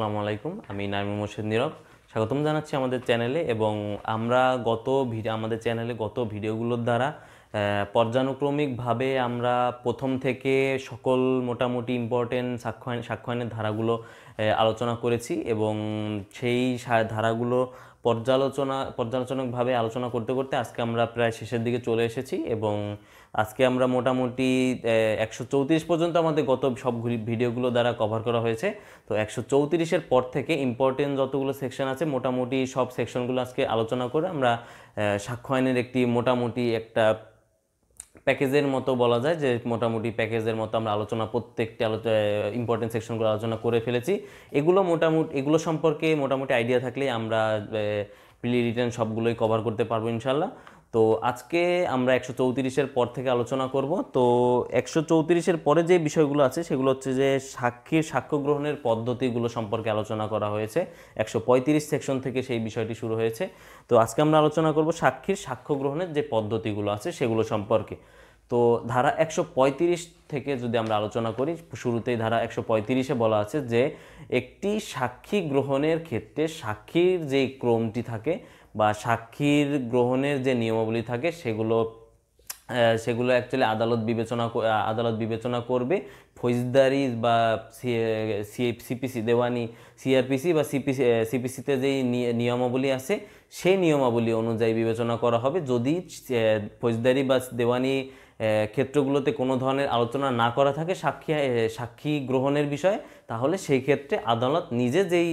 আসসালামু আলাইকুম। আমি নাঈমুল মোর্শেদ নীরব, স্বাগতম জানাচ্ছি আমাদের চ্যানেলে। এবং আমরা আমাদের চ্যানেলে গত ভিডিওগুলোর দ্বারা পর্যানুক্রমিকভাবে আমরা প্রথম থেকে সকল মোটামুটি ইম্পর্টেন্ট সাক্ষ্য আইনের ধারাগুলো আলোচনা করেছি এবং সেই ধারাগুলো পর্যালোচনাভাবে আলোচনা করতে করতে আজকে আমরা প্রায় শেষের দিকে চলে এসেছি। এবং আজকে আমরা মোটামুটি 134 পর্যন্ত আমাদের গত সব ভিডিওগুলো দ্বারা কভার করা হয়েছে। তো 134-এর পর থেকে ইম্পর্টেন্ট যতগুলো সেকশন আছে মোটামুটি সব সেকশনগুলো আজকে আলোচনা করে আমরা সাক্ষ্য আইনের মোটামুটি একটা প্যাকেজের মতো বলা যায়, যে মোটামুটি প্যাকেজের মতো আমরা প্রত্যেকটি ইম্পর্টেন্ট সেকশনগুলো আলোচনা করে ফেলেছি। এগুলো সম্পর্কে মোটামুটি আইডিয়া থাকলে আমরা প্রি রিটেন সবগুলোই কভার করতে পারবো ইনশাল্লাহ। তো আজকে আমরা 134-এর পর থেকে আলোচনা করব। তো 134-এর পরে যে বিষয়গুলো আছে সেগুলো হচ্ছে যে সাক্ষ্য গ্রহণের পদ্ধতিগুলো সম্পর্কে আলোচনা করা হয়েছে। 135 সেকশন থেকে সেই বিষয়টি শুরু হয়েছে। তো আজকে আমরা আলোচনা করব সাক্ষ্য গ্রহণের যে পদ্ধতিগুলো আছে সেগুলো সম্পর্কে। তো ধারা 135 থেকে যদি আমরা আলোচনা করি, শুরুতেই ধারা 135-এ বলা আছে যে একটি সাক্ষী গ্রহণের ক্ষেত্রে সাক্ষীর যে ক্রমটি থাকে বা সাক্ষীর গ্রহণের যে নিয়মাবলী থাকে সেগুলো অ্যাকচুয়ালি আদালত বিবেচনা করবে। ফৌজদারি বা সিপিসি, দেওয়ানি, সিআরপিসি বা সিপিসিতে যেই নিয়মাবলী আছে সেই নিয়মাবলী অনুযায়ী বিবেচনা করা হবে। যদি ফৌজদারি বা দেওয়ানি ক্ষেত্রগুলোতে কোনো ধরনের আলোচনা না করা থাকে সাক্ষী গ্রহণের বিষয়ে, তাহলে সেই ক্ষেত্রে আদালত নিজে যেই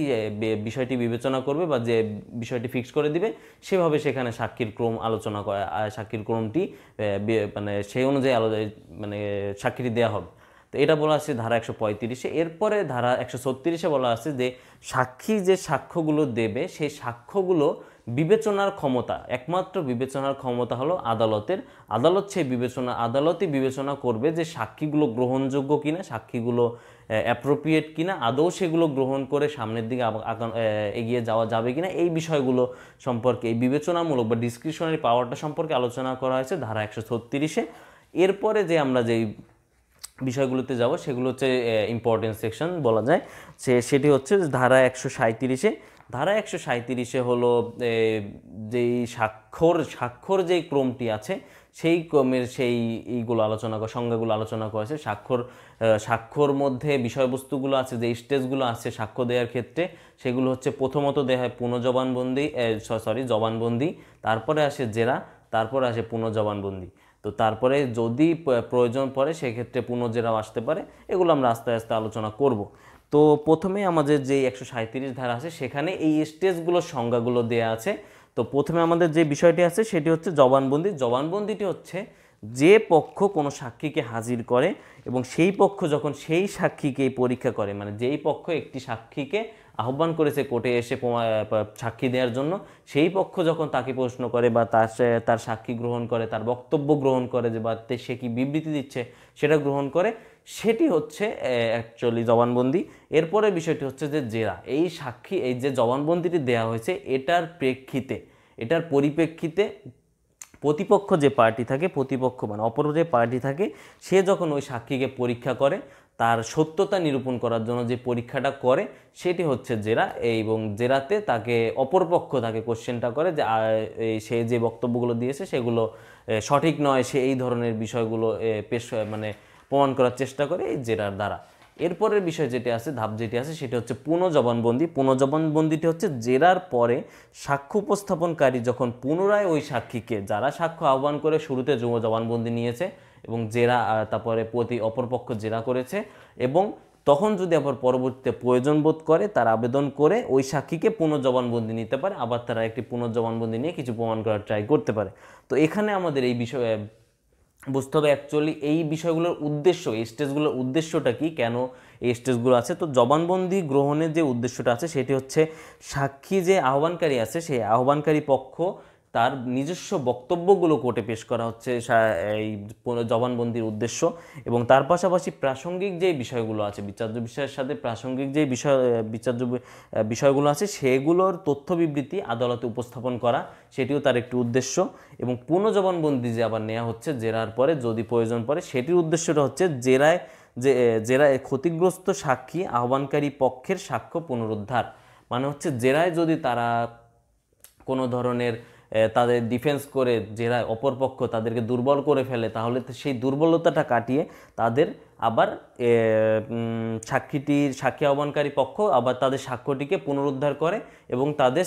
বিষয়টি বিবেচনা করবে বা যে বিষয়টি ফিক্স করে দিবে সেভাবে সেখানে সাক্ষীর ক্রমটি মানে সেই অনুযায়ী সাক্ষীটি দেওয়া হবে। তো এটা বলা আছে ধারা 135-এ। এরপরে ধারা 136-এ বলা আছে যে সাক্ষী যে সাক্ষ্যগুলো দেবে সেই সাক্ষ্যগুলো একমাত্র বিবেচনার ক্ষমতা হলো আদালতের। আদালতই বিবেচনা করবে যে সাক্ষীগুলো গ্রহণযোগ্য কিনা, সাক্ষীগুলো অ্যাপ্রোপ্রিয়েট কিনা, আদৌ সেগুলো গ্রহণ করে সামনের দিকে এগিয়ে যাওয়া যাবে কিনা, এই বিষয়গুলো সম্পর্কে এই বিবেচনামূলক বা ডিসক্রিশনারি পাওয়ারটা সম্পর্কে আলোচনা করা হয়েছে ধারা 136-এ। এরপরে যে আমরা যেই বিষয়গুলোতে যাব সেগুলো হচ্ছে ইম্পর্টেন্ট সেকশন বলা যায়, সেটি হচ্ছে ধারা 137-এ। ধারা 137-এ হলো যেই স্বাক্ষর যেই ক্রমটি আছে সেই ক্রমের সংজ্ঞাগুলো আলোচনা করেছে। স্বাক্ষর মধ্যে বিষয়বস্তুগুলো আছে, যে স্টেজগুলো আছে সাক্ষ্য দেওয়ার ক্ষেত্রে, সেগুলো হচ্ছে প্রথমত দেয়া হয় জবানবন্দি, তারপরে আসে জেরা, তারপরে আসে পুনঃজবানবন্দি। তো তারপরে যদি প্রয়োজন পড়ে সেক্ষেত্রে পুনঃজেরাও আসতে পারে। এগুলো আমরা আস্তে আস্তে আলোচনা করব। তো প্রথমে আমাদের যে 137 ধারা আছে সেখানে এই স্টেজগুলোর সংজ্ঞাগুলো দেয়া আছে। তো প্রথমে আমাদের যে বিষয়টি আছে সেটি হচ্ছে জবানবন্দিটি হচ্ছে যে পক্ষ কোনো সাক্ষীকে হাজির করে এবং সেই পক্ষ যখন সেই সাক্ষীকে পরীক্ষা করে, মানে যেই পক্ষ একটি সাক্ষীকে আহ্বান করেছে কোর্টে এসে সাক্ষী দেওয়ার জন্য, সেই পক্ষ যখন তাকে প্রশ্ন করে বা তার সাক্ষী গ্রহণ করে, তার বক্তব্য গ্রহণ করে, যে বা সে কি বিবৃতি দিচ্ছে সেটা গ্রহণ করে, সেটি হচ্ছে অ্যাকচুয়ালি জবানবন্দি। এরপরে বিষয়টি হচ্ছে যে জেরা। এই যে জবানবন্দিটি দেওয়া হয়েছে এটার পরিপ্রেক্ষিতে প্রতিপক্ষ যে পার্টি থাকে, মানে অপর যে পার্টি থাকে, সে যখন ওই সাক্ষীকে পরীক্ষা করে, তার সত্যতা নিরূপণ করার জন্য যে পরীক্ষাটা করে সেটি হচ্ছে জেরা। এবং জেরাতে অপরপক্ষ তাকে কোশ্চেনটা করে যে সে যে বক্তব্যগুলো দিয়েছে সেগুলো সঠিক নয়, সে এই ধরনের বিষয়গুলো প্রমাণ করার চেষ্টা করে এই জেরার দ্বারা। এরপরের বিষয় ধাপ যেটি আছে সেটি হচ্ছে পুনঃজবানবন্দিটি হচ্ছে জেরার পরে সাক্ষ্য উপস্থাপনকারী যখন পুনরায় ওই সাক্ষীকে, যারা সাক্ষ্য আহ্বান করে শুরুতে জবানবন্দি নিয়েছে এবং তারপরে অপরপক্ষ জেরা করেছে, এবং তখন যদি আবার পরবর্তীতে প্রয়োজন বোধ করে তার আবেদন করে ওই সাক্ষীকে পুনঃজবানবন্দি নিতে পারে, আবার তারা একটি পুনঃজবানবন্দি নিয়ে কিছু প্রমাণ করার ট্রাই করতে পারে। তো এখানে আমাদের এই বিষয়ে বুঝতে হবে অ্যাকচুয়ালি এই বিষয়গুলোর উদ্দেশ্য, এই স্টেজগুলোর উদ্দেশ্যটা কি, কেন এই স্টেজগুলো আছে। তো জবানবন্দি গ্রহণের যে উদ্দেশ্যটা আছে সেটি হচ্ছে সাক্ষী যে আহ্বানকারী আছে সেই আহ্বানকারী পক্ষ তার নিজস্ব বক্তব্যগুলো কোর্টে পেশ করা হচ্ছে এই জবানবন্দির উদ্দেশ্য। এবং তার পাশাপাশি প্রাসঙ্গিক যে বিষয়গুলো আছে, বিচার্য বিষয়ের সাথে প্রাসঙ্গিক যে বিচার্য বিষয়গুলো আছে সেগুলোর তথ্য বিবৃতি আদালতে উপস্থাপন করা, সেটিও তার একটি উদ্দেশ্য। এবং পুনঃজবানবন্দি যে আবার নেওয়া হচ্ছে জেরার পরে যদি প্রয়োজন পড়ে, সেটির উদ্দেশ্যটা হচ্ছে জেরায় যে জেরায় ক্ষতিগ্রস্ত সাক্ষী আহ্বানকারী পক্ষের সাক্ষ্য পুনরুদ্ধার, মানে হচ্ছে জেরায় যদি তারা কোনো ধরনের তাদের ডিফেন্স করে জেরায় অপরপক্ষ তাদেরকে দুর্বল করে ফেলে, তাহলে তো সেই দুর্বলতাটা কাটিয়ে তাদের আবার সাক্ষী আহ্বানকারী পক্ষ আবার তাদের সাক্ষ্যটিকে পুনরুদ্ধার করে এবং তাদের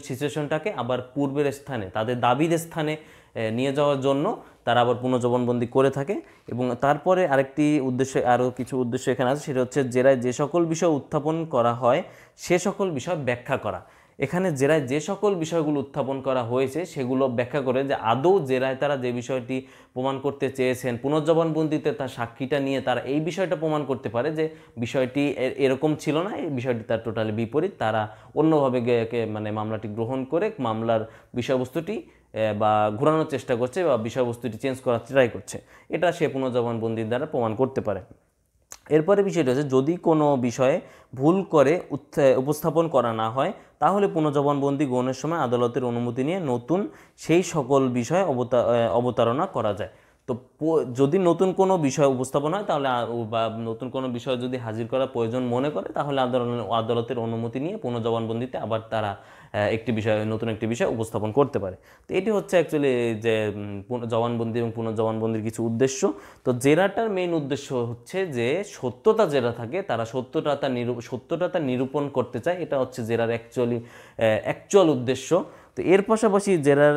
সিচুয়েশনটাকে আবার পূর্বের স্থানে, তাদের দাবির স্থানে নিয়ে যাওয়ার জন্য তারা আবার পুনর্জবানবন্দি করে থাকে। এবং তারপরে আরেকটি উদ্দেশ্য, আরও কিছু উদ্দেশ্য এখানে আছে, সেটা হচ্ছে জেরায় যে সকল বিষয় উত্থাপন করা হয় সে সকল বিষয় ব্যাখ্যা করা। এখানে জেরায় যে সকল বিষয়গুলো উত্থাপন করা হয়েছে সেগুলো ব্যাখ্যা করে যে আদৌ জেরায় তারা যে বিষয়টি প্রমাণ করতে চেয়েছেন, পুনর্জবানবন্দিতে তার সাক্ষীটা নিয়ে তারা এই বিষয়টা প্রমাণ করতে পারে যে বিষয়টি এরকম ছিল না, এই বিষয়টি তার টোটালি বিপরীত, তারা অন্যভাবে মানে মামলাটি গ্রহণ করে মামলার বিষয়বস্তুটি বা ঘোরানোর চেষ্টা করছে বা বিষয়বস্তুটি চেঞ্জ করার ট্রাই করছে, এটা সে পুনর্জবানবন্দির দ্বারা প্রমাণ করতে পারে। এরপরে বিষয়টা হচ্ছে যদি কোনো বিষয়ে ভুল করে উপস্থাপন করা না হয় তাহলে পুনর্জবানবন্দি গ্রহণের সময় আদালতের অনুমতি নিয়ে নতুন সেই সকল বিষয় অবতারণা করা যায়। তো যদি নতুন কোনো বিষয় উপস্থাপন হয় তাহলে বা নতুন কোনো বিষয় যদি হাজির করা প্রয়োজন মনে করে তাহলে আদালতের অনুমতি নিয়ে পুনর্জবানবন্দিতে আবার তারা নতুন একটি বিষয় উপস্থাপন করতে পারে। তো এটি হচ্ছে অ্যাকচুয়ালি যে জবানবন্দি এবং পুনর্জবানবন্দির কিছু উদ্দেশ্য। তো জেরাটার মেইন উদ্দেশ্য হচ্ছে যে সত্যতা যেটা থাকে তারা সত্যটা নিরূপণ করতে চায়, এটা হচ্ছে জেরার অ্যাকচুয়াল উদ্দেশ্য। তো এর পাশাপাশি জেরার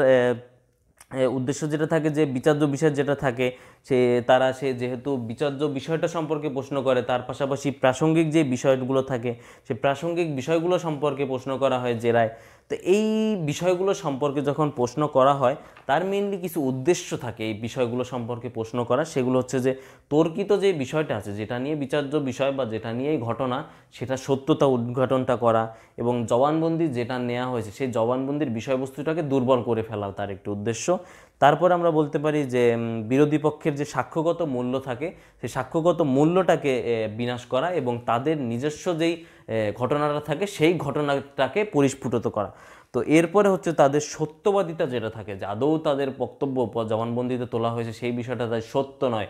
উদ্দেশ্য যেটা থাকে, যে বিচার্য বিষয় যেটা থাকে সে যেহেতু বিচার্য বিষয়টা সম্পর্কে প্রশ্ন করে, তার পাশাপাশি প্রাসঙ্গিক যে বিষয়গুলো থাকে সে প্রাসঙ্গিক বিষয়গুলো সম্পর্কে প্রশ্ন করা হয় জেরায়। তো এই বিষয়গুলো সম্পর্কে যখন প্রশ্ন করা হয় তার মেইনলি কিছু উদ্দেশ্য থাকে এই বিষয়গুলো সম্পর্কে প্রশ্ন করা, সেগুলো হচ্ছে যে তর্কিত যে বিষয়টা আছে, যেটা নিয়ে বিচার্য বিষয় বা যেটা নিয়ে ঘটনা, সেটা সত্যতা উদ্ঘাটনটা করা, এবং জবানবন্দি যেটা নেওয়া হয়েছে সেই জবানবন্দির বিষয়বস্তুটাকে দুর্বল করে ফেলা তার একটি উদ্দেশ্য। তারপর আমরা বলতে পারি যে বিরোধী পক্ষের যে সাক্ষ্যগত মূল্য থাকে সেই সাক্ষ্যগত মূল্যটাকে বিনাশ করা এবং তাদের নিজস্ব যেই ঘটনাটা থাকে সেই ঘটনাটাকে পরিস্ফুটিত করা। তো এরপরে হচ্ছে তাদের সত্যবাদিতা যেটা থাকে, যে আদৌ তাদের বক্তব্য জবানবন্দিতে তোলা হয়েছে সেই বিষয়টা তাদের সত্য নয়,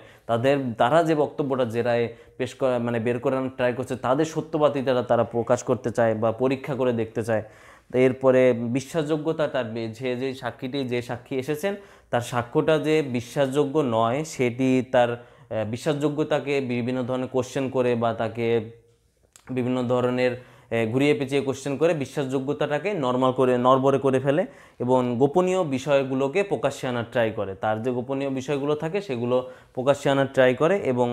তারা যে বক্তব্যটা জেরায় পেশ করা মানে বের করানোর ট্রাই করছে তাদের সত্যবাদিতাটা তারা প্রকাশ করতে চায় বা পরীক্ষা করে দেখতে চায়। তো এরপরে বিশ্বাসযোগ্যতা, তার যে সাক্ষী এসেছেন তার সাক্ষ্যটা যে বিশ্বাসযোগ্য নয় সেটি তার বিশ্বাসযোগ্যতাকে বিভিন্ন ধরনের কোশ্চেন করে বা তাকে বিভিন্ন ধরনের ঘুরিয়ে পেঁচিয়ে কোশ্চেন করে বিশ্বাসযোগ্যতাটাকে নড়বড়ে করে ফেলে এবং গোপনীয় বিষয়গুলোকে প্রকাশ্যে আনার ট্রাই করে, তার যে গোপনীয় বিষয়গুলো থাকে সেগুলো প্রকাশ্যে আনার ট্রাই করে এবং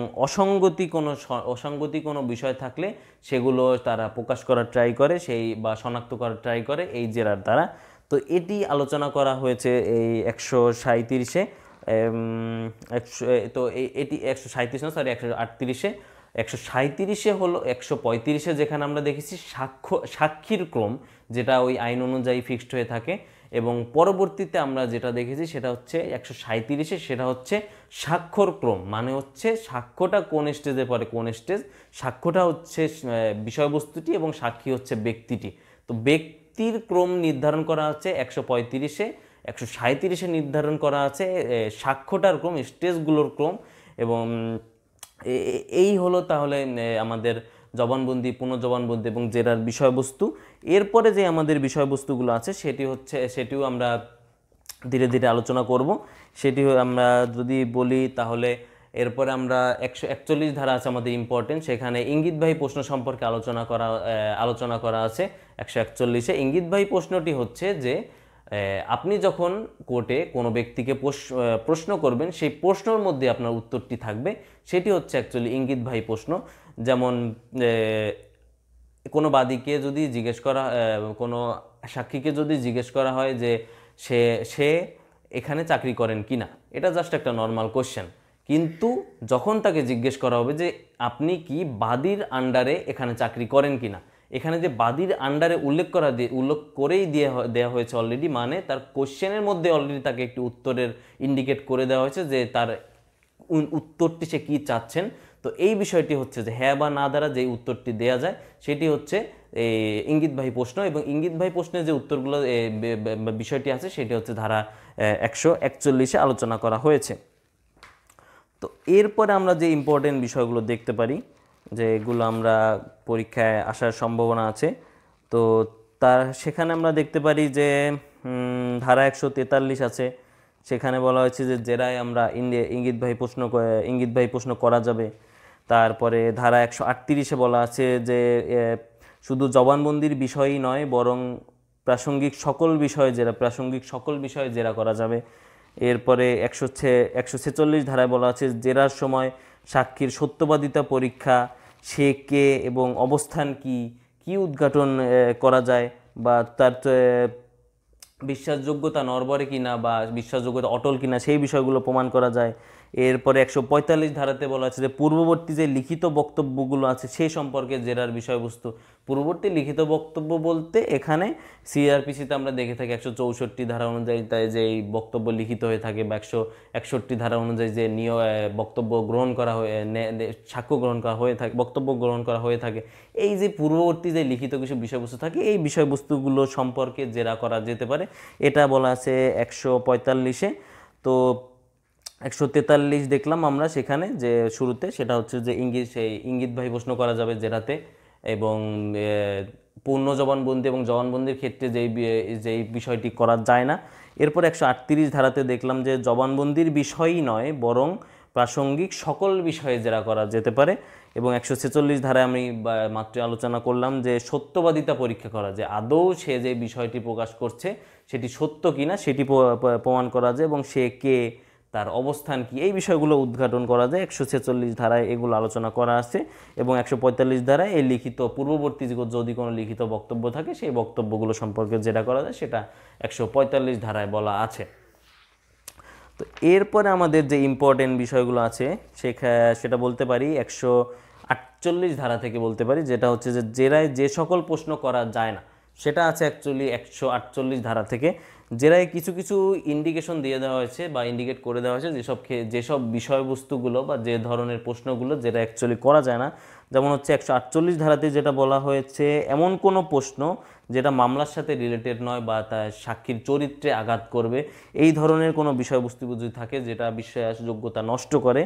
অসঙ্গতি কোনো বিষয় থাকলে সেগুলো তারা প্রকাশ করার ট্রাই করে বা শনাক্ত করার ট্রাই করে এই জেরার দ্বারা। তো এটি আলোচনা করা হয়েছে এই 137-এ। তো এটি 137 না, সরি 138-এ। 137-এ হলো 135-এ যেখানে আমরা দেখেছি সাক্ষীর ক্রম, যেটা ওই আইন অনুযায়ী ফিক্সড হয়ে থাকে, এবং পরবর্তীতে আমরা যেটা দেখেছি সেটা হচ্ছে 137-এ, সেটা হচ্ছে স্বাক্ষর ক্রম, মানে হচ্ছে সাক্ষ্যটা কোন স্টেজে পড়ে, কোন স্টেজ, সাক্ষ্যটা হচ্ছে বিষয়বস্তুটি এবং সাক্ষী হচ্ছে ব্যক্তিটি। তো ব্যক্তির ক্রম নির্ধারণ করা হচ্ছে 135-এ, 137-এ নির্ধারণ করা আছে সাক্ষ্যটার ক্রম, স্টেজগুলোর ক্রম। এবং এই হলো তাহলে আমাদের জবানবন্দি, পুনর্জবানবন্দি এবং জেরার বিষয়বস্তু। এরপরে যে আমাদের বিষয়বস্তুগুলো আছে সেটিও আমরা ধীরে ধীরে আলোচনা করব। সেটি আমরা যদি বলি তাহলে এরপরে আমরা 141 ধারা আছে আমাদের ইম্পর্টেন্ট, সেখানে ইঙ্গিতবাহী প্রশ্ন সম্পর্কে আলোচনা করা আছে 141-এ। ইঙ্গিতবাহী প্রশ্নটি হচ্ছে যে আপনি যখন কোর্টে কোনো ব্যক্তিকে প্রশ্ন করবেন সেই প্রশ্নের মধ্যে আপনার উত্তরটি থাকবে, সেটি হচ্ছে অ্যাকচুয়ালি ইঙ্গিতবাহী প্রশ্ন। যেমন কোনো বাদীকে যদি কোনো সাক্ষীকে যদি জিজ্ঞেস করা হয় যে সে এখানে চাকরি করেন কি না, এটা জাস্ট একটা নর্মাল কোশ্চেন, কিন্তু যখন তাকে জিজ্ঞেস করা হবে যে আপনি কি বাদীর আন্ডারে এখানে চাকরি করেন কি না, এখানে যে বাদীর আন্ডারে উল্লেখ করেই দেওয়া হয়েছে অলরেডি, মানে তার কোশ্চেনের মধ্যে অলরেডি তাকে একটি উত্তরের ইন্ডিকেট করে দেওয়া হয়েছে যে তার উত্তরটি সে কী চাচ্ছেন। তো এই বিষয়টি হচ্ছে যে হ্যাঁ বা না দ্বারা যেই উত্তরটি দেওয়া যায় সেটি হচ্ছে ইঙ্গিতবাহী প্রশ্ন, এবং ইঙ্গিতবাহী প্রশ্নের যে উত্তরগুলো বিষয়টি আছে সেটি হচ্ছে ধারা 141-এ আলোচনা করা হয়েছে। তো এরপরে আমরা যে ইম্পর্টেন্ট বিষয়গুলো দেখতে পারি, যে এগুলো আমরা পরীক্ষায় আসার সম্ভাবনা আছে, তো সেখানে আমরা দেখতে পারি যে ধারা 143 আছে, সেখানে বলা হয়েছে যে জেরায় আমরা ইঙ্গিতবাহী প্রশ্ন করা যাবে। তারপরে ধারা 138-এ বলা আছে যে শুধু জবানবন্দির বিষয়ই নয় বরং প্রাসঙ্গিক সকল বিষয়ে জেরা করা যাবে। এরপরে 146 ধারায় বলা আছে জেরার সময় সাক্ষীর সত্যবাদিতা পরীক্ষা, সে কে এবং অবস্থান কি উদ্ঘাটন করা যায়, বা তার বিশ্বাসযোগ্যতা নড়বড়ে কিনা বা বিশ্বাসযোগ্যতা অটল কিনা সেই বিষয়গুলো প্রমাণ করা যায়। এরপরে 145 ধারাতে বলা আছে যে পূর্ববর্তী যে লিখিত বক্তব্যগুলো আছে সেই সম্পর্কে জেরার বিষয়বস্তু। পূর্ববর্তী লিখিত বক্তব্য বলতে এখানে সিআরপিসিতে আমরা দেখে থাকি 164 ধারা অনুযায়ী যে এই বক্তব্য লিখিত হয়ে থাকে, বা 161 ধারা অনুযায়ী যে বক্তব্য গ্রহণ করা হয়ে সাক্ষ্য গ্রহণ করা হয়ে থাকে, বক্তব্য গ্রহণ করা হয়ে থাকে। এই যে পূর্ববর্তী যে লিখিত কিছু বিষয়বস্তু থাকে এই বিষয়বস্তুগুলো সম্পর্কে জেরা করা যেতে পারে, এটা বলা আছে 145-এ। তো 143 দেখলাম আমরা সেখানে যে শুরুতে, সেটা হচ্ছে যে ইঙ্গিতবাহী প্রশ্ন করা যাবে জেরাতে, এবং পূর্ণ জবানবন্দি এবং জবানবন্দির ক্ষেত্রে যেই বিষয়টি করা যায় না। এরপর 138 ধারাতে দেখলাম যে জবানবন্দির বিষয়ই নয় বরং প্রাসঙ্গিক সকল বিষয়ে জেরা করা যেতে পারে। এবং 146 ধারায় আমি মাত্র আলোচনা করলাম যে সত্যবাদিতা পরীক্ষা করা, যে আদৌ সে যে বিষয়টি প্রকাশ করছে সেটি সত্য কিনা সেটি প্রমাণ করা যায়, এবং সে কে, তার অবস্থান কি, এই বিষয়গুলো উদ্ঘাটন করা যায়। 146 ধারায় এগুলো আলোচনা করা আছে। এবং 145 ধারায় এই পূর্ববর্তী যদি কোনো লিখিত বক্তব্য থাকে সেই বক্তব্যগুলো সম্পর্কে যেটা করা যায় সেটা 145 ধারায় বলা আছে। তো এরপরে আমাদের যে ইম্পর্টেন্ট বিষয়গুলো আছে সেটা বলতে পারি 148 ধারা থেকে বলতে পারি, যেটা হচ্ছে যে জেরায় যে সকল প্রশ্ন করা যায় না, সেটা আছে অ্যাকচুয়ালি 148 ধারা থেকে। জেরায় কিছু কিছু ইন্ডিকেশন দিয়ে দেওয়া হয়েছে বা ইন্ডিকেট করে দেওয়া হয়েছে যেসব বিষয়বস্তুগুলো বা যে ধরনের প্রশ্নগুলো যেটা অ্যাকচুয়ালি করা যায় না। যেমন হচ্ছে 148 ধারাতে যেটা বলা হয়েছে এমন কোনো প্রশ্ন যেটা মামলার সাথে রিলেটেড নয় বা তার সাক্ষীর চরিত্রে আঘাত করবে, এই ধরনের কোনো বিষয়বস্তু যদি থাকে যেটা বিশ্বাসযোগ্যতা নষ্ট করে,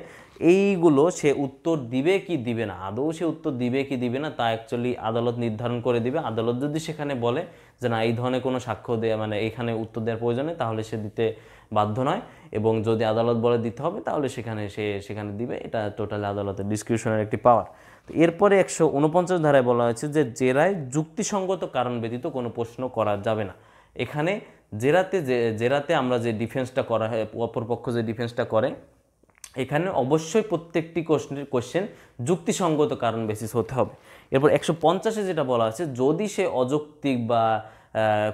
এইগুলো সে উত্তর দিবে কি দিবে না, আদৌ সে উত্তর দিবে কি দিবে না তা অ্যাকচুয়ালি আদালত নির্ধারণ করে দিবে। আদালত যদি সেখানে বলে যে না এই ধরনের কোনো সাক্ষ্য দেয়া এখানে উত্তর দেওয়ার প্রয়োজনে, তাহলে সে দিতে বাধ্য নয়, এবং যদি আদালত বলে দিতে হবে তাহলে সেখানে দিবে। এটা টোটালি আদালতের ডিসক্রিপশনের একটি পাওয়ার। তো এরপরে 149 ধারায় বলা হয়েছে যে জেরায় যুক্তিসঙ্গত কারণ ব্যতীত কোনো প্রশ্ন করা যাবে না। এখানে জেরাতে আমরা যে ডিফেন্সটা করা হয়, অপরপক্ষ যে ডিফেন্সটা করে, এখানে অবশ্যই প্রত্যেকটি কোশ্চেন যুক্তিসঙ্গত কারণ বেসিস হতে হবে। এরপর 150-এ যেটা বলা আছে যদি সে অযৌক্তিক বা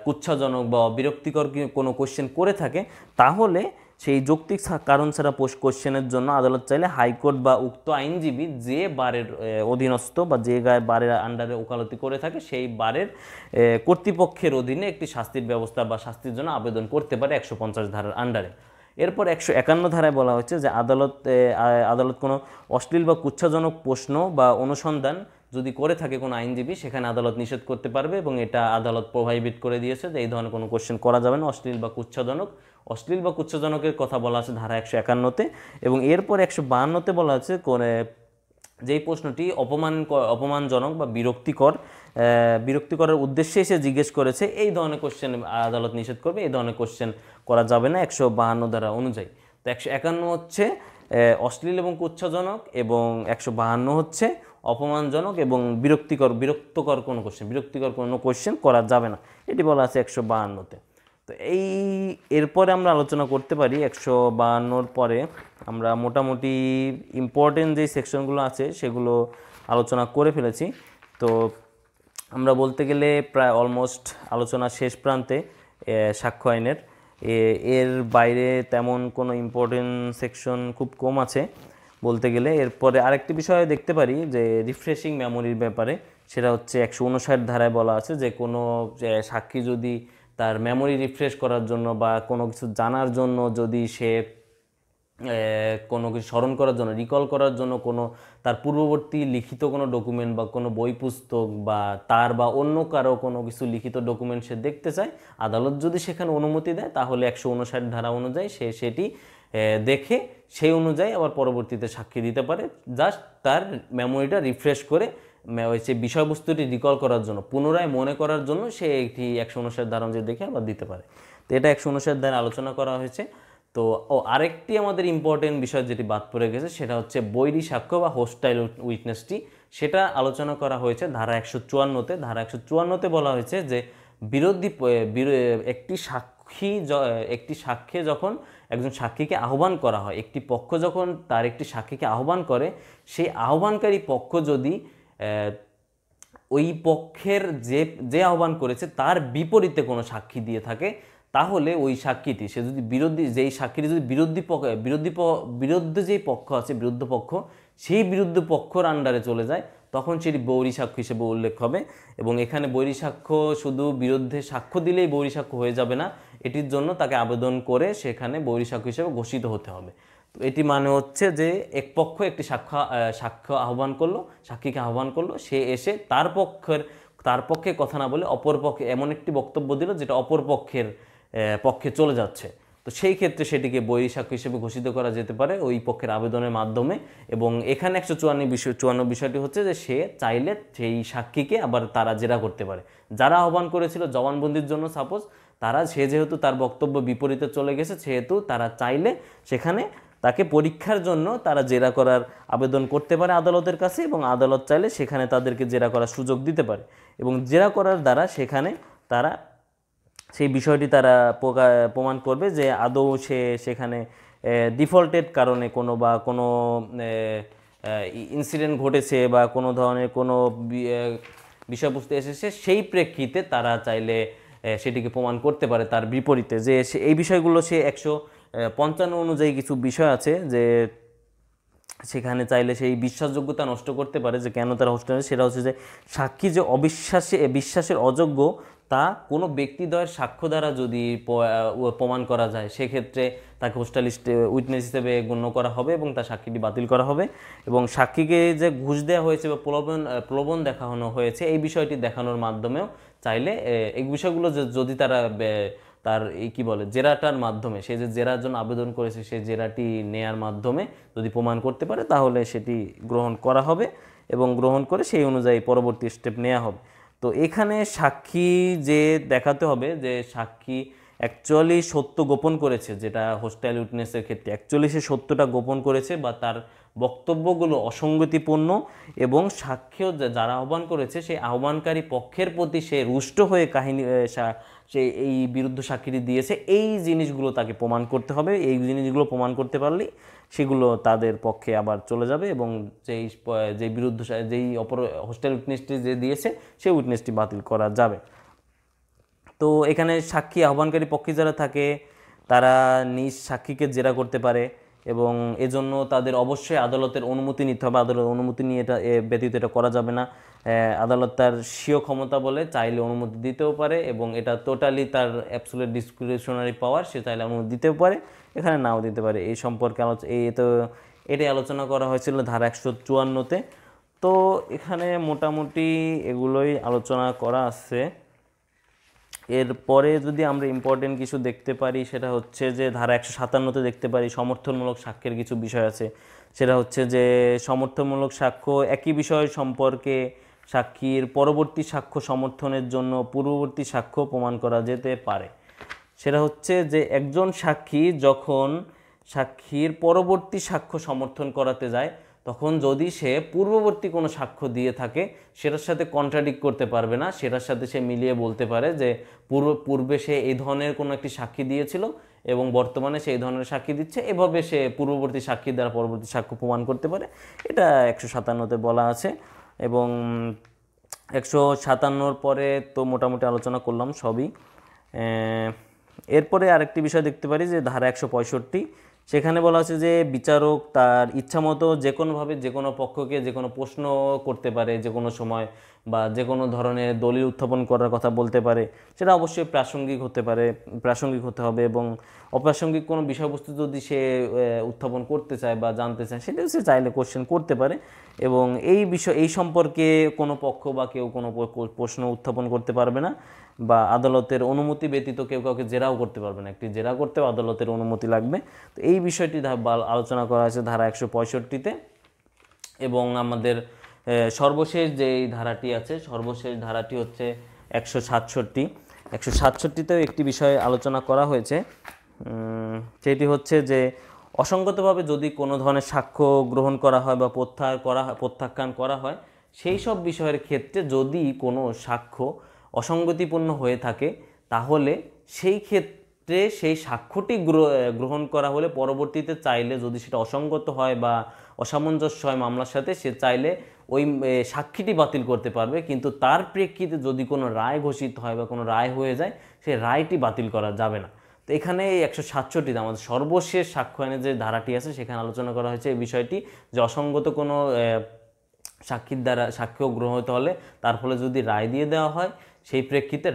কুৎসাজনক বা বিরক্তিকর কোনো কোশ্চেন করে থাকে, তাহলে সেই যৌক্তিক কারণ ছাড়া কোশ্চেনের জন্য আদালত চাইলে হাইকোর্ট বা উক্ত আইনজীবী যে বারের অধীনস্থ বা যে বারের আন্ডারে ওকালতি করে থাকে সেই বারের কর্তৃপক্ষের অধীনে একটি শাস্তির ব্যবস্থা বা শাস্তির জন্য আবেদন করতে পারে 150 ধারার আন্ডারে। এরপর 151 ধারায় বলা হচ্ছে যে আদালত কোনো অশ্লীল বা কুৎসাজনক প্রশ্ন বা অনুসন্ধান যদি করে থাকে কোনো আইনজীবী, সেখানে আদালত নিষেধ করতে পারবে, এবং এটা আদালত প্রোহাইবিট করে দিয়েছে যে এই ধরনের কোনো কোশ্চেন করা যাবে না অশ্লীল বা কুৎসাজনকের কথা বলা আছে ধারা 151-তে। এবং এরপর 152-তে বলা আছে যেই প্রশ্নটি অপমানজনক বা বিরক্তিকরের উদ্দেশ্যে এসে জিজ্ঞেস করেছে, এই ধরনের কোশ্চেন আদালত নিষেধ করবে, এই ধরনের কোশ্চেন করা যাবে না 152 ধারা অনুযায়ী। তো 151 হচ্ছে অশ্লীল এবং কুৎসাজনক, এবং 152 হচ্ছে অপমানজনক এবং বিরক্তিকর কোনো কোশ্চেন করা যাবে না, এটি বলা আছে 152-তে। তো এরপরে আমরা আলোচনা করতে পারি 152-র পরে আমরা মোটামুটি ইম্পর্টেন্ট যে সেকশনগুলো আছে সেগুলো আলোচনা করে ফেলেছি। তো আমরা বলতে গেলে প্রায় অলমোস্ট আলোচনা শেষ প্রান্তে সাক্ষ্য আইনের। এর বাইরে তেমন কোনো ইম্পর্টেন্ট সেকশন খুব কম আছে বলতে গেলে। এরপরে আরেকটি বিষয় দেখতে পারি যে রিফ্রেশিং মেমোরির ব্যাপারে, সেটা হচ্ছে 159 ধারায় বলা আছে যে কোনো সাক্ষী যদি তার মেমোরি রিফ্রেশ করার জন্য বা কোনো কিছু জানার জন্য যদি সে কোনো কিছু স্মরণ করার জন্য, রিকল করার জন্য তার পূর্ববর্তী লিখিত কোনো ডকুমেন্ট বা কোনো বই পুস্তক বা তার বা অন্য কারো কোনো কিছু লিখিত ডকুমেন্ট সে দেখতে চায়, আদালত যদি সেখানে অনুমতি দেয় তাহলে 159 ধারা অনুযায়ী সেটি দেখে সেই অনুযায়ী আবার পরবর্তীতে সাক্ষী দিতে পারে, জাস্ট তার মেমোরিটা রিফ্রেশ করে সে বিষয়বস্তুটি রিকল করার জন্য, পুনরায় মনে করার জন্য সে একটি 159 ধারা যে দেখে আবার দিতে পারে। তো এটা 159 ধারা আলোচনা করা হয়েছে। তো আরেকটি আমাদের ইম্পর্টেন্ট বিষয় যেটি বাদ পড়ে গেছে সেটা হচ্ছে বৈরী সাক্ষ্য বা হোস্টাইল উইটনেসটি, সেটা আলোচনা করা হয়েছে ধারা 154-তে। ধারা 154-তে বলা হয়েছে যে একটি সাক্ষী যখন একজন সাক্ষীকে আহ্বান করা হয়, একটি পক্ষ যখন তার একটি সাক্ষীকে আহ্বান করে, সেই আহ্বানকারী পক্ষ যদি ওই পক্ষের যে আহ্বান করেছে তার বিপরীতে কোনো সাক্ষী দিয়ে থাকে, তাহলে ওই সাক্ষীটি সে যদি যেই সাক্ষীটি যদি বিরুদ্ধে যেই পক্ষ আছে, বিরুদ্ধ পক্ষ, সেই বিরুদ্ধ পক্ষর আন্ডারে চলে যায়, তখন সেটি বৈরী সাক্ষ্য হিসেবে উল্লেখ হবে। এবং এখানে বৈরী সাক্ষ্য শুধু বিরুদ্ধে সাক্ষ্য দিলেই বৈরী সাক্ষ্য হয়ে যাবে না, এটির জন্য তাকে আবেদন করে সেখানে বৈরী সাক্ষ্য হিসেবে ঘোষিত হতে হবে। তো এটি মানে হচ্ছে যে এক পক্ষ একটি সাক্ষ্য আহ্বান করলো, সাক্ষীকে আহ্বান করলো, সে এসে তার পক্ষে কথা না বলে অপর পক্ষে এমন একটি বক্তব্য দিল যেটা অপর পক্ষের পক্ষে চলে যাচ্ছে। তো সেই ক্ষেত্রে সেটিকে বৈরী সাক্ষ্য হিসেবে ঘোষিত করা যেতে পারে ওই পক্ষের আবেদনের মাধ্যমে। এবং এখানে 154 বিষয়টি হচ্ছে যে সে চাইলে সেই সাক্ষীকে আবার তারা জেরা করতে পারে। যারা আহ্বান করেছিল জবানবন্দির জন্য সাপোজ, সে যেহেতু তার বক্তব্য বিপরীতে চলে গেছে, সেহেতু তারা চাইলে সেখানে তাকে পরীক্ষার জন্য তারা জেরা করার আবেদন করতে পারে আদালতের কাছে, এবং আদালত চাইলে সেখানে তাদেরকে জেরা করার সুযোগ দিতে পারে। এবং জেরা করার দ্বারা সেখানে তারা সেই বিষয়টি তারা প্রমাণ করবে যে আদৌ সেখানে ডিফল্টেড কারণে কোনো ইনসিডেন্ট ঘটেছে বা কোনো ধরনের কোনো বিষয়বস্তু এসেছে, সেই প্রেক্ষিতে তারা চাইলে সেটিকে প্রমাণ করতে পারে তার বিপরীতে। যে এই বিষয়গুলো সে 155 অনুযায়ী কিছু বিষয় আছে যে সেখানে চাইলে সেই বিশ্বাসযোগ্যতা নষ্ট করতে পারে, যে কেন তারা হোস্টেল, সেটা হচ্ছে যে সাক্ষী যে বিশ্বাসের অযোগ্য তা কোনো ব্যক্তিদ্বয়ের সাক্ষ্য দ্বারা যদি প্রমাণ করা যায়, সেক্ষেত্রে তাকে হোস্টেলিস্ট উইটনেস হিসেবে গণ্য করা হবে এবং তার সাক্ষীটি বাতিল করা হবে। এবং সাক্ষীকে যে ঘুষ দেওয়া হয়েছে বা প্রলোভন দেখানো হয়েছে, এই বিষয়টি দেখানোর মাধ্যমেও চাইলে এই বিষয়গুলো যদি তার জেরাটার মাধ্যমে, সে যে জেরার জন্য আবেদন করেছে সেই জেরাটি নেয়ার মাধ্যমে যদি প্রমাণ করতে পারে, তাহলে সেটি গ্রহণ করা হবে এবং গ্রহণ করে সেই অনুযায়ী পরবর্তী স্টেপ নেওয়া হবে। তো এখানে সাক্ষী যে দেখাতে হবে যে সাক্ষী অ্যাকচুয়ালি সত্য গোপন করেছে, যেটা হোস্টাইল উইটনেসের ক্ষেত্রে অ্যাকচুয়ালি সে সত্যটা গোপন করেছে বা তার বক্তব্যগুলো অসঙ্গতিপূর্ণ, এবং সাক্ষ্য যারা আহ্বান করেছে সেই আহ্বানকারী পক্ষের প্রতি সে রুষ্ট হয়ে সে এই বিরুদ্ধ সাক্ষীটি দিয়েছে, এই জিনিসগুলো তাকে প্রমাণ করতে হবে। এই জিনিসগুলো প্রমাণ করতে পারলেই সেগুলো তাদের পক্ষে আবার চলে যাবে এবং যেই অপর হোস্টেল উইটনেসটি যে দিয়েছে সেই উইটনেসটি বাতিল করা যাবে। তো এখানে সাক্ষী আহ্বানকারী পক্ষে যারা থাকে তারা নিজ সাক্ষীকে জেরা করতে পারে, এবং এজন্য তাদের অবশ্যই আদালতের অনুমতি নিতে হবে। আদালতের অনুমতি নিয়ে ব্যতীত এটা করা যাবে না। আদালত তার স্বীয় ক্ষমতা বলে চাইলে অনুমতি দিতেও পারে, এবং এটা টোটালি তার অ্যাবসোলিউট ডিসক্রিশনারি পাওয়ার, সে চাইলে অনুমতি দিতেও পারে, এখানে নাও দিতে পারে। এই সম্পর্কে এটাই আলোচনা করা হয়েছিল ধারা 154-তে। তো এখানে মোটামুটি এগুলোই আলোচনা করা আছে। এরপরে যদি আমরা ইম্পর্টেন্ট কিছু দেখতে পারি, সেটা হচ্ছে যে ধারা 157-তে দেখতে পারি সমর্থনমূলক সাক্ষ্যের কিছু বিষয় আছে। সেটা হচ্ছে যে সমর্থনমূলক সাক্ষ্য একই বিষয় সম্পর্কে সাক্ষীর পরবর্তী সাক্ষ্য সমর্থনের জন্য পূর্ববর্তী সাক্ষ্য প্রমাণ করা যেতে পারে। সেটা হচ্ছে যে একজন সাক্ষী যখন সাক্ষীর পরবর্তী সাক্ষ্য সমর্থন করাতে যায়, তখন যদি সে পূর্ববর্তী কোনো সাক্ষ্য দিয়ে থাকে সেটার সাথে কন্ট্রাডিক্ট করতে পারবে না, সেটার সাথে সে মিলিয়ে বলতে পারে যে পূর্বে সে এই ধরনের কোনো একটি সাক্ষী দিয়েছিল এবং বর্তমানে সে এই ধরনের সাক্ষী দিচ্ছে, এভাবে সে পূর্ববর্তী সাক্ষী দ্বারা পরবর্তী সাক্ষ্য প্রমাণ করতে পারে। এটা 157-তে বলা আছে। এবং 157-র পরে তো মোটামুটি আলোচনা করলাম সবই। এরপরে আরেকটি বিষয় দেখতে পারি যে ধারা 165, সেখানে বলা আছে যে বিচারক তার ইচ্ছামতো যে কোনোভাবে যে কোনো পক্ষকে যে কোনো প্রশ্ন করতে পারে, যে কোনো সময় বা যে কোনো ধরনের দলিল উত্থাপন করার কথা বলতে পারে। সেটা অবশ্যই প্রাসঙ্গিক হতে হবে, এবং অপ্রাসঙ্গিক কোনো বিষয়বস্তু যদি সে উত্থাপন করতে চায় বা জানতে চায়, সেটাও সে চাইলে কোশ্চেন করতে পারে। এবং এই সম্পর্কে কোনো পক্ষ বা কেউ কোনো প্রশ্ন উত্থাপন করতে পারবে না বা আদালতের অনুমতি ব্যতীত কেউ কাউকে জেরাও করতে পারবে না। একটি জেরা করতেও আদালতের অনুমতি লাগবে। তো এই বিষয়টি আলোচনা করা হয়েছে ধারা 165-তে। এবং আমাদের সর্বশেষ যে ধারাটি আছে, সর্বশেষ ধারাটি হচ্ছে 167। 167তেও একটি বিষয় আলোচনা করা হয়েছে, সেটি হচ্ছে যে অসঙ্গতভাবে যদি কোনো ধরনের সাক্ষ্য গ্রহণ করা হয় বা প্রত্যাখ্যান করা হয়, সেই সব বিষয়ের ক্ষেত্রে যদি কোনো সাক্ষ্য অসঙ্গতিপূর্ণ হয়ে থাকে, তাহলে সেই ক্ষেত্রে সেই সাক্ষ্যটি গ্রহণ করা হলে পরবর্তীতে চাইলে যদি সেটা অসঙ্গত হয় বা অসামঞ্জস্য হয় মামলার সাথে, সে চাইলে ওই সাক্ষীটি বাতিল করতে পারবে। কিন্তু তার প্রেক্ষিতে যদি কোনো রায় ঘোষিত হয় বা কোনো রায় হয়ে যায়, সেই রায়টি বাতিল করা যাবে না। তো এখানে এই 167 আমাদের সর্বশেষ সাক্ষ্য আইনে যে ধারাটি আছে, সেখানে আলোচনা করা হয়েছে এই বিষয়টি যে অসঙ্গত কোনো সাক্ষীর দ্বারা সাক্ষ্য গ্রহণ হলে তার ফলে যদি রায় দিয়ে দেওয়া হয়, সেই প্রেক্ষিতে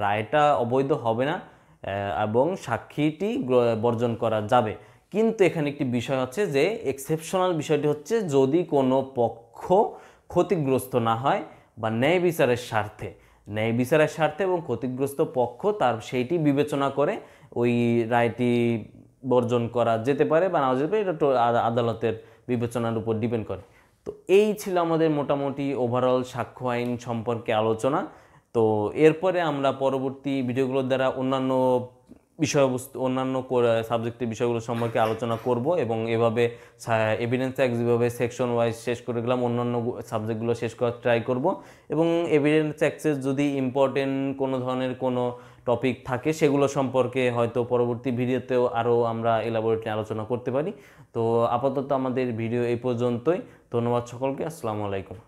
রায়টা অবৈধ হবে না এবং সাক্ষীটি বর্জন করা যাবে। কিন্তু এখানে একটি বিষয় হচ্ছে যে এক্সেপশনাল বিষয়টি হচ্ছে যদি কোনো পক্ষ ক্ষতিগ্রস্ত না হয় বা ন্যায় বিচারের স্বার্থে এবং ক্ষতিগ্রস্ত পক্ষ তার সেইটি বিবেচনা করে ওই রায়টি বর্জন করা যেতে পারে বা না যেতে পারে, এটা আদালতের বিবেচনার উপর ডিপেন্ড করে। তো এই ছিল আমাদের মোটামুটি ওভারঅল সাক্ষ্য আইন সম্পর্কে আলোচনা। তো এরপরে আমরা পরবর্তী ভিডিওগুলোর দ্বারা অন্যান্য সাবজেক্টের বিষয়গুলো সম্পর্কে আলোচনা করব এবং এভাবে এভিডেন্স অ্যাক্ট যেভাবে সেকশন ওয়াইজ শেষ করে গেলাম, অন্যান্য সাবজেক্টগুলো শেষ করার ট্রাই করব। এবং এভিডেন্স অ্যাক্সেস যদি ইম্পর্টেন্ট কোনো ধরনের কোনো টপিক থাকে, সেগুলো সম্পর্কে হয়তো পরবর্তী ভিডিওতেও আরও আমরা এলাবোরেটলি আলোচনা করতে পারি। তো আপাতত আমাদের ভিডিও এই পর্যন্তই। ধন্যবাদ সকলকে। আসসালামু আলাইকুম।